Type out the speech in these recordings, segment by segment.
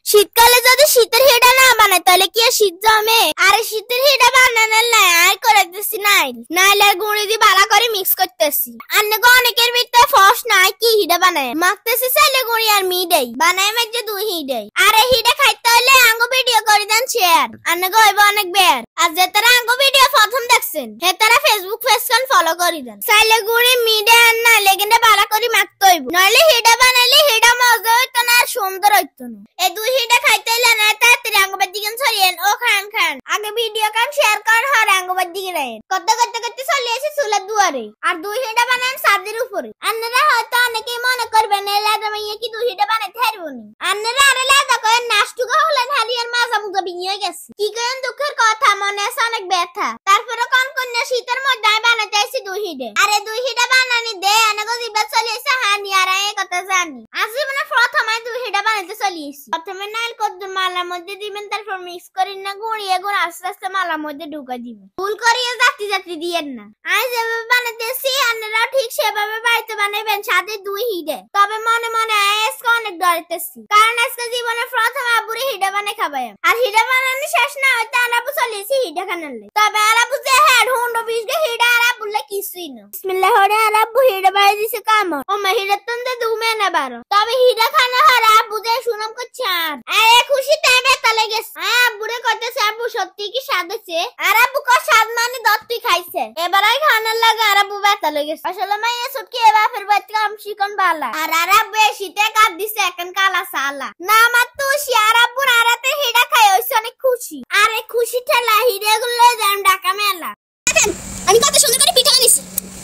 শীতকালে যদি শীতের হিডা না বানায় তাহলে কি আর শীত জমে? আরে শীতের হিডা বানানোর নাই আর করে দিছি নাইলে গুঁড়ি দিয়ে ভালো করে মিক্স করতেছি। আন্নগো অনেকের ভিতরে ফস নাই কি হিডা বানায় মাখতেছি চাইলে গুঁড়ি আর মিডাই বানায় মাঝে দুই হিডাই। আরে হিডা খাইতে হলে আঙ্গো ভিডিও করে দেন শেয়ার আন্নগো হইব অনেক বের। আর যে তারা আঙ্গো ভিডিও প্রথম দেখছেন হে তারা ফেসবুক পেজখান ফলো করে দেন। চাইলে গুঁড়ি মিডাই আর না লেগেন্ডা ভালো করে মাখতে হইব নইলে হিডা বানাইলে হিডা মজা হইতো না আর সুন্দর হইতো না। এই দুই হিডা খাইতে হলে না তাড়াতাড়ি আঙ্গোবার দিকে ছড়িয়েন ও খান আগে ভিডিও কান শেয়ার কর হর আঙ্গোবার দিকে রাখেন। করতে চলে এসে চুলার দুয়ারে আর দুই হিডা বানান ছাদের উপরে। আপনারা হয়তো অনেকেই মনে করবেন এই লাদা মাইয়া কি দুই হিডা বানাইতে পারবো না। আপনারা আরে লাদা কয়েন নাস্টুকা হলেন হারিয়ার মাজা মুজা বিনিয়ে গেছে কি করেন দুঃখের কথা মনে আছে অনেক ব্যথা। তারপরে কোন কন্যা শীতের মধ্যে বানাতে আসি দুই হিডে। আরে দুই হিডা বানানি দে আনাগো জিবা চলে এসে হানি আর এই কথা জানি আজ জীবনে প্রথমে দুই হিডা বানাইতে চলে এসি। প্রথমে নাইল কদ্দুর মালার মধ্যে দিবেন তারপর মিক্স করেন না গুঁড়িয়ে গুঁড় আস্তে আস্তে মালার মধ্যে ঢুকা দিবেন। ভুল করিয়ে জাতি দিয়েন না। আমি যেভাবে বানাতেছি আপনারাও ঠিক সেভাবে বাড়িতে বানাবেন সাথে দুই হিডে। তবে মনে মনে আজকে অনেক ডরতেছি কারণ আজকে জীবনে প্রথম আব্বুরে হিডা বানাই খাবাই আর হিডা বানানো শেষ না হইতে আনাবু চলেছি হিডা খানালে। তবে আরাবু যে হেড হুন্ডো বিশগে হিডা আরাবুলে কিছুই না। বিসমিল্লাহ হরে আরাবু হিডা বাড়ি দিছে কামড় ও মাহিরা তন্দে দুমে না বারো। তবে হিডা খানা হরে আব্বু যে সুনাম করছে আর খুশি টাইমে তালে গেছে আব্বুরে করতেছে আব্বু সত্যি কি স্বাদ হচ্ছে আর আব্বু ক স্বাদ মানে দত্তি খাইছে এবারে খানার লাগে আর আব্বু ব্যথা লেগেছে। আসলে মাইয়া সুটকি এবার ফের বাচ্চা কাম শিকন বালা আর আব্বু শীতে কাট দিছে এখন কালা সালা না আমার তো আর আব্বুর আরাতে হিডা খাই হইছে অনেক খুশি। আরে খুশি ঠেলা হিডা গুলো যান ঢাকা মেলা। দেখেন আমি কত সুন্দর করে পিঠা বানিয়েছি।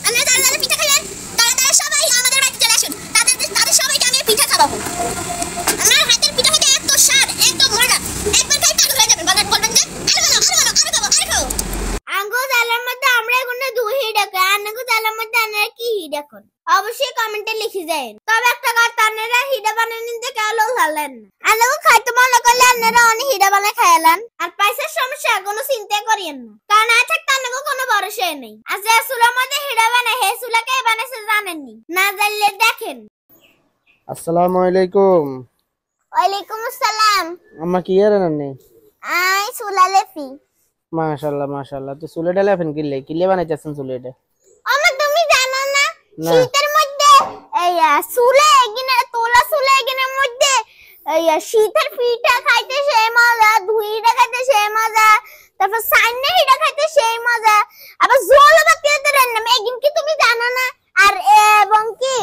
আমরা যারা পিঠা খাইলেন তারা সবাই আমাদের বাড়িতে চলে আসুন তাদের সবাইকে আমি পিঠা খাওয়াবো। আমার হাতের পিঠা খেতে এত স্বাদ এত মজা একবার খাই পাগল হয়ে যাবেন বলবেন যে আরো খাও। আঙ্গো জালার মধ্যে আমরা এগুলো দুই হিডা খাই আঙ্গো জালার মধ্যে আপনারা কি হিডা খান অবশ্যই কমেন্টে লিখে যাবেন। তবে একটা কথা আপনারা হিডা বানানো দিয়ে কেউ লোক হারলেন না আঙ্গো খাইতে মনে করলে আপনারা অনেক হিডা বানায় খাইলেন আর পয়সার সমস্যা কোনো চিন্তা করিয়েন না কারণ আজ থাকতে আঙ্গো কোনো ভরসা নেই। আর যে চুলার মধ্যে হিডা বানায় হে চুলাকে বানাইছে জানেননি না জানলে দেখেন। আসসালামু আলাইকুম। ওয়ালাইকুম আসসালাম। আম্মা কি এরাননি আই চুলা লেফি মাশাআল্লাহ তো চুলেটা লেফেন কিলে বানাইতেছেন চুলেটা আমার তুমি জানো না শীতের মধ্যে এই চুলে এগিনে তোলা চুলে এগিনের মধ্যে এই শীতের পিঠা খাইতে সেই মজা ধুইটা খাইতে সেই মজা তারপর সাইনে হিডা খাইতে সেই মজা আবার জোলো বাকিতে রান্না এগিন কি তুমি জানো না। আর এবং কি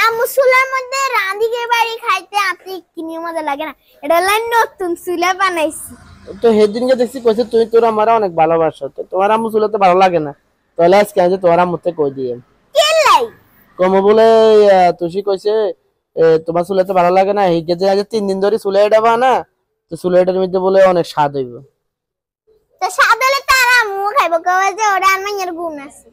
আমসুলার মধ্যে রাঁধিকে বাড়ি খাইতে আপনি কিনি মজা লাগে না এটা লাইন নতুন চুলা বানাইছি তো সেদিনকে দেখছি কইছে তুই তোর আমারে অনেক ভালোবাসো তো তোমার আম্মু চুলে তো ভালো লাগে না তাহলে আজকে আজ তোমার আম্মুতে কই দিয়ে কে লাই কম বলে তুই কইছে তোমার চুলে তো ভালো লাগে না হিগে যে আজ 3 দিন ধরে চুলে এটা বানা তো চুলেটার মধ্যে বলে অনেক স্বাদ হইব তো স্বাদ হলে তার আম্মু খাইবো কবে যে ওরা আমার গুণ আছে।